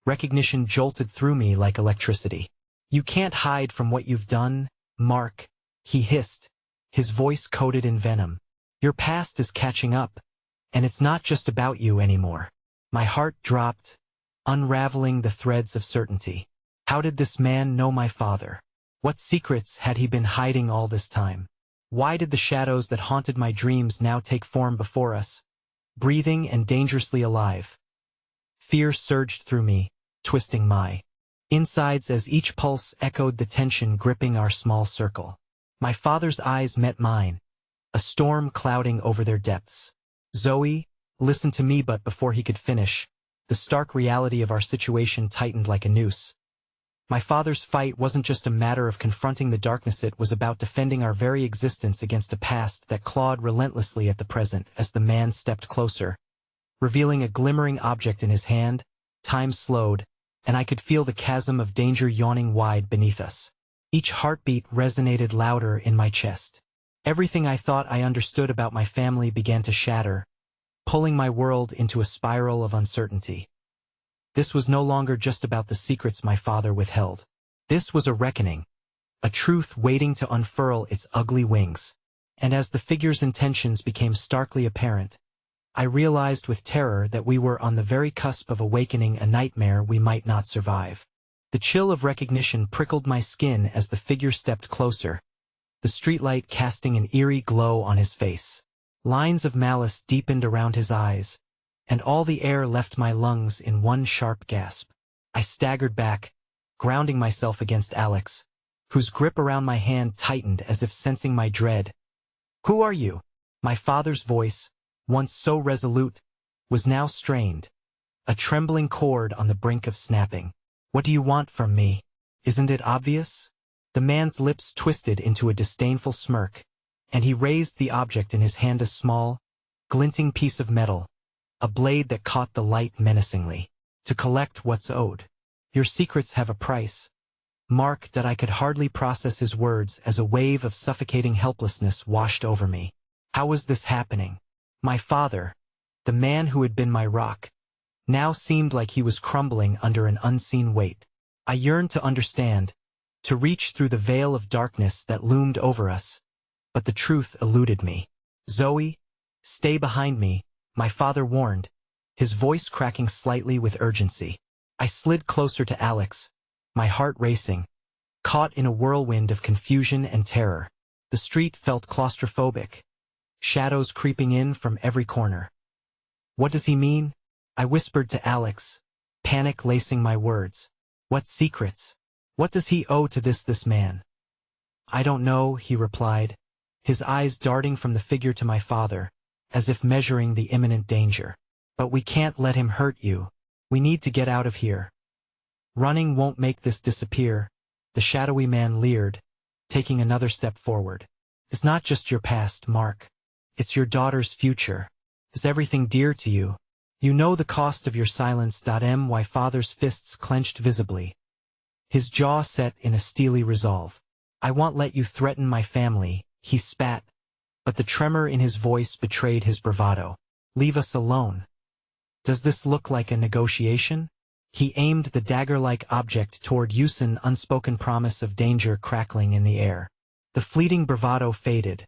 recognition jolted through me like electricity. "You can't hide from what you've done, Mark," he hissed, his voice coated in venom. "Your past is catching up, and it's not just about you anymore." My heart dropped, unraveling the threads of certainty. How did this man know my father? What secrets had he been hiding all this time? Why did the shadows that haunted my dreams now take form before us, breathing and dangerously alive? Fear surged through me, twisting my insides as each pulse echoed the tension gripping our small circle. My father's eyes met mine, a storm clouding over their depths. "Zoey, listen to me," but before he could finish, the stark reality of our situation tightened like a noose. My father's fight wasn't just a matter of confronting the darkness, it was about defending our very existence against a past that clawed relentlessly at the present. As the man stepped closer, revealing a glimmering object in his hand, time slowed, and I could feel the chasm of danger yawning wide beneath us. Each heartbeat resonated louder in my chest. Everything I thought I understood about my family began to shatter, pulling my world into a spiral of uncertainty. This was no longer just about the secrets my father withheld. This was a reckoning, a truth waiting to unfurl its ugly wings. And as the figure's intentions became starkly apparent, I realized with terror that we were on the very cusp of awakening a nightmare we might not survive. The chill of recognition prickled my skin as the figure stepped closer, the streetlight casting an eerie glow on his face. Lines of malice deepened around his eyes, and all the air left my lungs in one sharp gasp. I staggered back, grounding myself against Alex, whose grip around my hand tightened as if sensing my dread. "Who are you?" My father's voice, once so resolute, was now strained, a trembling chord on the brink of snapping. "What do you want from me? Isn't it obvious?" The man's lips twisted into a disdainful smirk, and he raised the object in his hand, a small, glinting piece of metal, a blade that caught the light menacingly. "To collect what's owed. Your secrets have a price." Mark, that I could hardly process his words as a wave of suffocating helplessness washed over me. How was this happening? My father, the man who had been my rock, now seemed like he was crumbling under an unseen weight. I yearned to understand, to reach through the veil of darkness that loomed over us, but the truth eluded me. "Zoey, stay behind me," my father warned, his voice cracking slightly with urgency. I slid closer to Alex, my heart racing, caught in a whirlwind of confusion and terror. The street felt claustrophobic, shadows creeping in from every corner. "What does he mean?" I whispered to Alex, panic lacing my words. "What secrets? What does he owe to this man?" "I don't know," he replied, his eyes darting from the figure to my father, as if measuring the imminent danger. "But we can't let him hurt you. We need to get out of here." "Running won't make this disappear," the shadowy man leered, taking another step forward. "It's not just your past, Mark. It's your daughter's future. Is everything dear to you? You know the cost of your silence." My father's fists clenched visibly, his jaw set in a steely resolve. "I won't let you threaten my family," he spat, but the tremor in his voice betrayed his bravado. "Leave us alone. Does this look like a negotiation?" He aimed the dagger-like object toward Yusin, unspoken promise of danger crackling in the air. The fleeting bravado faded,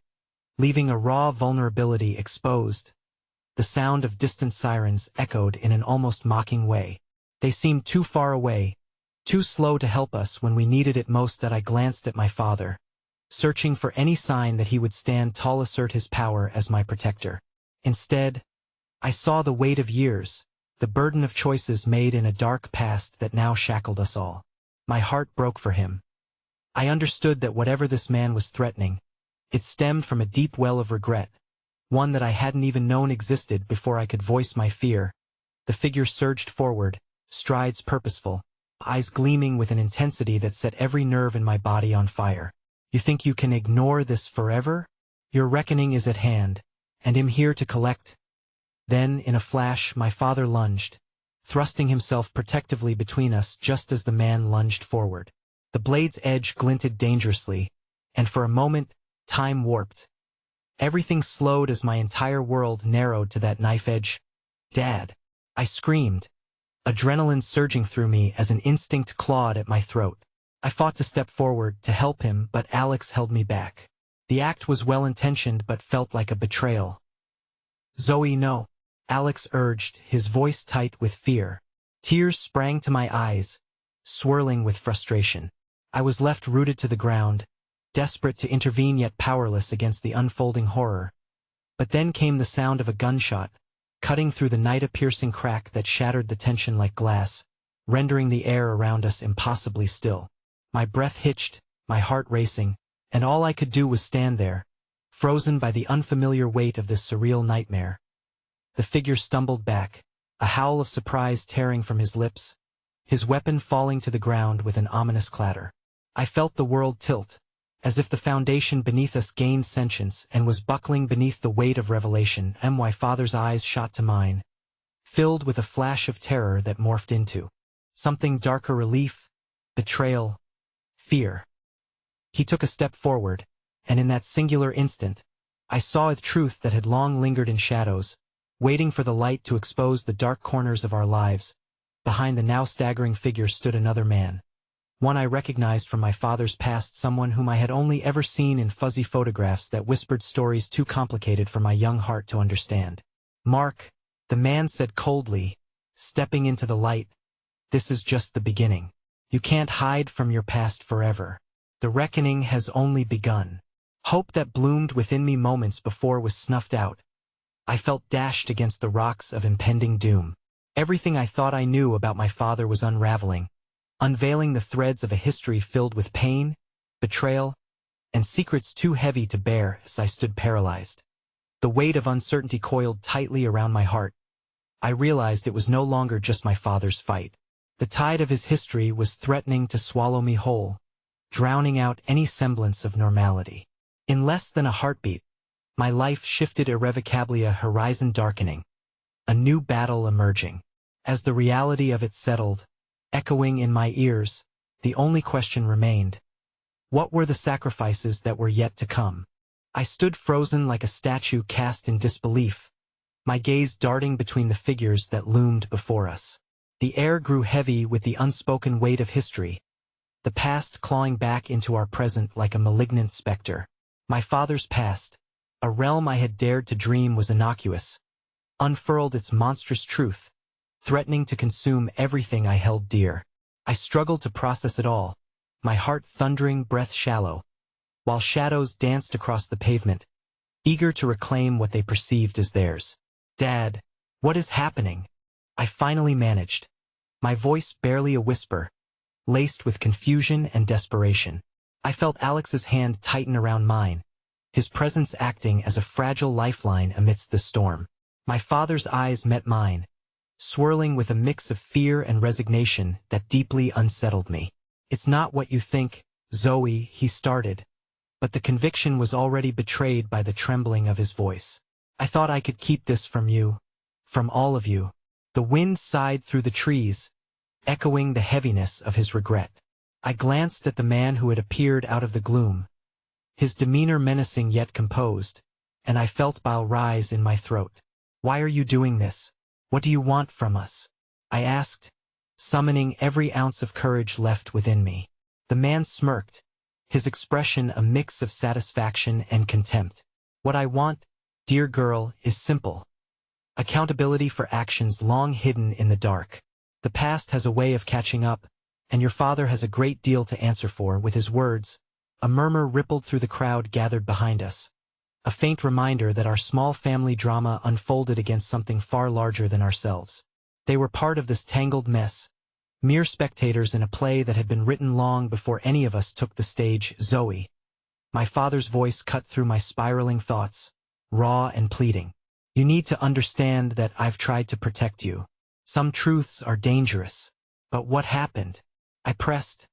leaving a raw vulnerability exposed. The sound of distant sirens echoed in an almost mocking way. They seemed too far away, too slow to help us when we needed it most. I glanced at my father, searching for any sign that he would stand tall, assert his power as my protector. Instead, I saw the weight of years, the burden of choices made in a dark past that now shackled us all. My heart broke for him. I understood that whatever this man was threatening, it stemmed from a deep well of regret, one that I hadn't even known existed before I could voice my fear. The figure surged forward, strides purposeful, eyes gleaming with an intensity that set every nerve in my body on fire. "You think you can ignore this forever? Your reckoning is at hand, and I'm here to collect." Then, in a flash, my father lunged, thrusting himself protectively between us just as the man lunged forward. The blade's edge glinted dangerously, and for a moment, time warped. Everything slowed as my entire world narrowed to that knife edge. "Dad!" I screamed, adrenaline surging through me as an instinct clawed at my throat. I fought to step forward to help him, but Alex held me back. The act was well-intentioned but felt like a betrayal. "Zoey, no," Alex urged, his voice tight with fear. Tears sprang to my eyes, swirling with frustration. I was left rooted to the ground, desperate to intervene yet powerless against the unfolding horror. But then came the sound of a gunshot, cutting through the night, a piercing crack that shattered the tension like glass, rendering the air around us impossibly still. My breath hitched, my heart racing, and all I could do was stand there, frozen by the unfamiliar weight of this surreal nightmare. The figure stumbled back, a howl of surprise tearing from his lips, his weapon falling to the ground with an ominous clatter. I felt the world tilt, as if the foundation beneath us gained sentience and was buckling beneath the weight of revelation. My father's eyes shot to mine, filled with a flash of terror that morphed into something darker: relief, betrayal, fear. He took a step forward, and in that singular instant, I saw a truth that had long lingered in shadows, waiting for the light to expose the dark corners of our lives. Behind the now staggering figure stood another man. One I recognized from my father's past, someone whom I had only ever seen in fuzzy photographs that whispered stories too complicated for my young heart to understand. Mark, the man said coldly, stepping into the light, this is just the beginning. You can't hide from your past forever. The reckoning has only begun. Hope that bloomed within me moments before was snuffed out. I felt dashed against the rocks of impending doom. Everything I thought I knew about my father was unraveling, unveiling the threads of a history filled with pain, betrayal, and secrets too heavy to bear as I stood paralyzed. The weight of uncertainty coiled tightly around my heart. I realized it was no longer just my father's fight. The tide of his history was threatening to swallow me whole, drowning out any semblance of normality. In less than a heartbeat, my life shifted irrevocably, a horizon darkening, a new battle emerging. As the reality of it settled, echoing in my ears, the only question remained: what were the sacrifices that were yet to come? I stood frozen like a statue cast in disbelief, my gaze darting between the figures that loomed before us. The air grew heavy with the unspoken weight of history, the past clawing back into our present like a malignant specter. My father's past, a realm I had dared to dream was innocuous, unfurled its monstrous truth, threatening to consume everything I held dear. I struggled to process it all, my heart thundering, breath shallow, while shadows danced across the pavement, eager to reclaim what they perceived as theirs. Dad, what is happening? I finally managed, my voice barely a whisper, laced with confusion and desperation. I felt Alex's hand tighten around mine, his presence acting as a fragile lifeline amidst the storm. My father's eyes met mine, swirling with a mix of fear and resignation that deeply unsettled me. It's not what you think, Zoey, he started, but the conviction was already betrayed by the trembling of his voice. I thought I could keep this from you, from all of you. The wind sighed through the trees, echoing the heaviness of his regret. I glanced at the man who had appeared out of the gloom, his demeanor menacing yet composed, and I felt bile rise in my throat. Why are you doing this? What do you want from us? I asked, summoning every ounce of courage left within me. The man smirked, his expression a mix of satisfaction and contempt. What I want, dear girl, is simple. Accountability for actions long hidden in the dark. The past has a way of catching up, and your father has a great deal to answer for. With his words, a murmur rippled through the crowd gathered behind us, a faint reminder that our small family drama unfolded against something far larger than ourselves. They were part of this tangled mess, mere spectators in a play that had been written long before any of us took the stage. Zoey. My father's voice cut through my spiraling thoughts, raw and pleading. You need to understand that I've tried to protect you. Some truths are dangerous. But what happened? I pressed,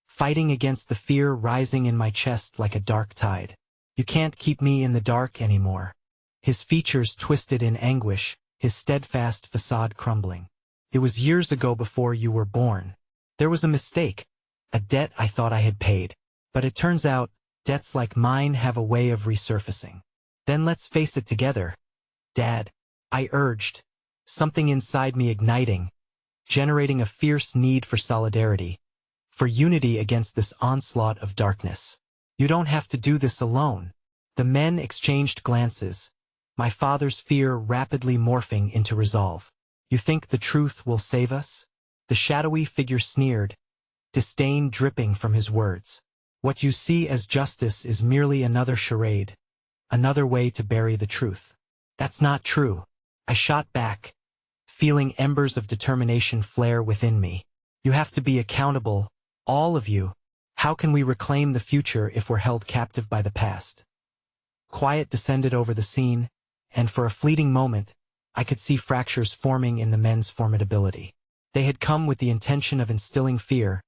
fighting against the fear rising in my chest like a dark tide. You can't keep me in the dark anymore. His features twisted in anguish, his steadfast facade crumbling. It was years ago, before you were born. There was a mistake, a debt I thought I had paid. But it turns out, debts like mine have a way of resurfacing. Then let's face it together, Dad, I urged, something inside me igniting, generating a fierce need for solidarity, for unity against this onslaught of darkness. You don't have to do this alone. The men exchanged glances, my father's fear rapidly morphing into resolve. You think the truth will save us? The shadowy figure sneered, disdain dripping from his words. What you see as justice is merely another charade, another way to bury the truth. That's not true. I shot back, feeling embers of determination flare within me. You have to be accountable, all of you. How can we reclaim the future if we're held captive by the past? Quiet descended over the scene, and for a fleeting moment, I could see fractures forming in the men's formidability. They had come with the intention of instilling fear,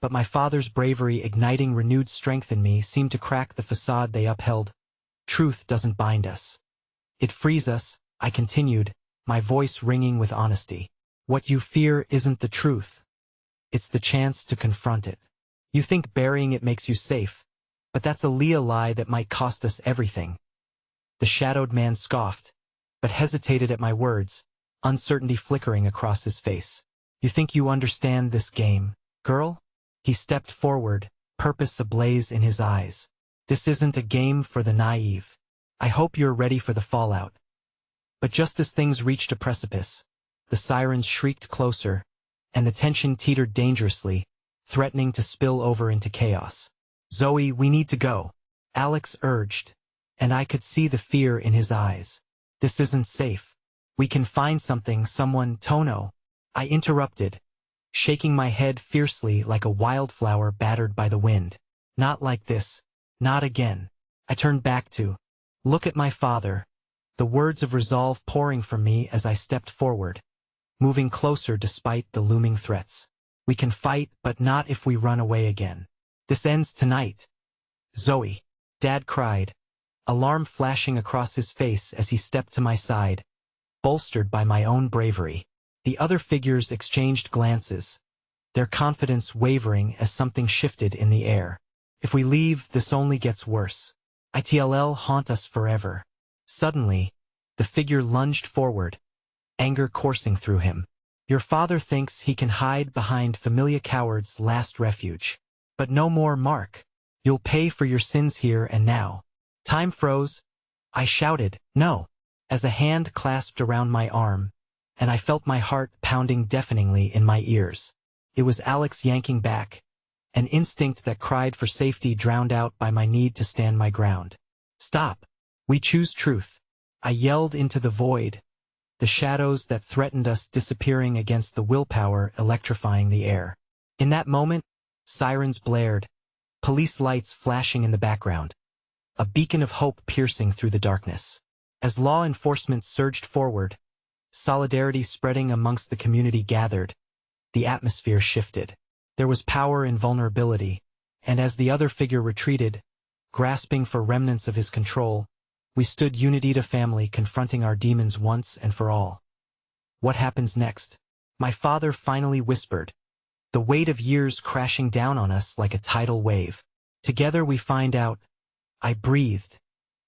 but my father's bravery igniting renewed strength in me seemed to crack the facade they upheld. Truth doesn't bind us. It frees us, I continued, my voice ringing with honesty. What you fear isn't the truth. It's the chance to confront it. You think burying it makes you safe, but that's a lie that might cost us everything. The shadowed man scoffed, but hesitated at my words, uncertainty flickering across his face. You think you understand this game, girl? He stepped forward, purpose ablaze in his eyes. This isn't a game for the naive. I hope you're ready for the fallout. But just as things reached a precipice, the sirens shrieked closer, and the tension teetered dangerously, threatening to spill over into chaos. "Zoey, we need to go," Alex urged, and I could see the fear in his eyes. "This isn't safe. We can find someone, Tono," I interrupted, shaking my head fiercely like a wildflower battered by the wind. "Not like this. Not again." I turned back to look at my father, the words of resolve pouring from me as I stepped forward, moving closer despite the looming threats. "We can fight, but not if we run away again. This ends tonight." "Zoey," Dad cried, alarm flashing across his face as he stepped to my side, bolstered by my own bravery. The other figures exchanged glances, their confidence wavering as something shifted in the air. "If we leave, this only gets worse. It'll haunt us forever." Suddenly, the figure lunged forward, anger coursing through him. "Your father thinks he can hide behind familiar cowards' last refuge. But no more, Mark. You'll pay for your sins here and now." Time froze. I shouted, "No," as a hand clasped around my arm, and I felt my heart pounding deafeningly in my ears. It was Alex yanking back, an instinct that cried for safety drowned out by my need to stand my ground. "Stop. We choose truth," I yelled into the void, the shadows that threatened us disappearing against the willpower electrifying the air. In that moment, sirens blared, police lights flashing in the background, a beacon of hope piercing through the darkness. As law enforcement surged forward, solidarity spreading amongst the community gathered, the atmosphere shifted. There was power in vulnerability, and as the other figure retreated, grasping for remnants of his control, we stood Unitita family confronting our demons once and for all. "What happens next?" my father finally whispered, the weight of years crashing down on us like a tidal wave. "Together we find out," I breathed,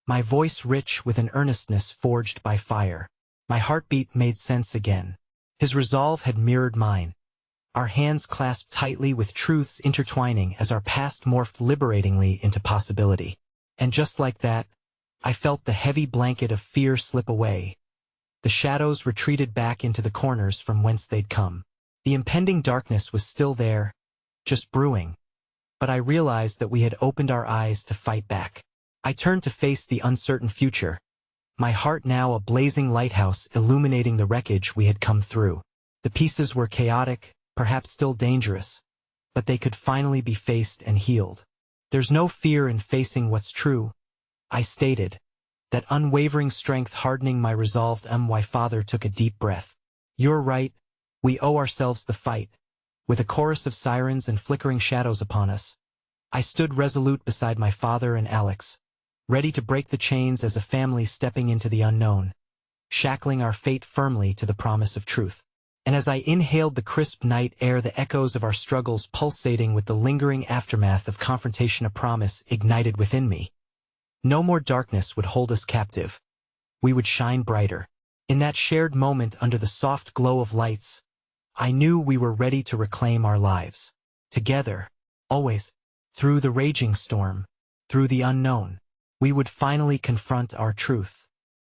my voice rich with an earnestness forged by fire. My heartbeat made sense again. His resolve had mirrored mine, our hands clasped tightly with truths intertwining as our past morphed liberatingly into possibility. And just like that, I felt the heavy blanket of fear slip away. The shadows retreated back into the corners from whence they'd come. The impending darkness was still there, just brewing. But I realized that we had opened our eyes to fight back. I turned to face the uncertain future, my heart now a blazing lighthouse illuminating the wreckage we had come through. The pieces were chaotic, perhaps still dangerous, but they could finally be faced and healed. "There's no fear in facing what's true," I stated, that unwavering strength hardening my resolve. My father took a deep breath. "You're right, we owe ourselves the fight." With a chorus of sirens and flickering shadows upon us, I stood resolute beside my father and Alex, ready to break the chains as a family stepping into the unknown, shackling our fate firmly to the promise of truth. And as I inhaled the crisp night air, the echoes of our struggles pulsating with the lingering aftermath of confrontation, a promise ignited within me. No more darkness would hold us captive. We would shine brighter. In that shared moment under the soft glow of lights, I knew we were ready to reclaim our lives. Together, always, through the raging storm, through the unknown, we would finally confront our truth.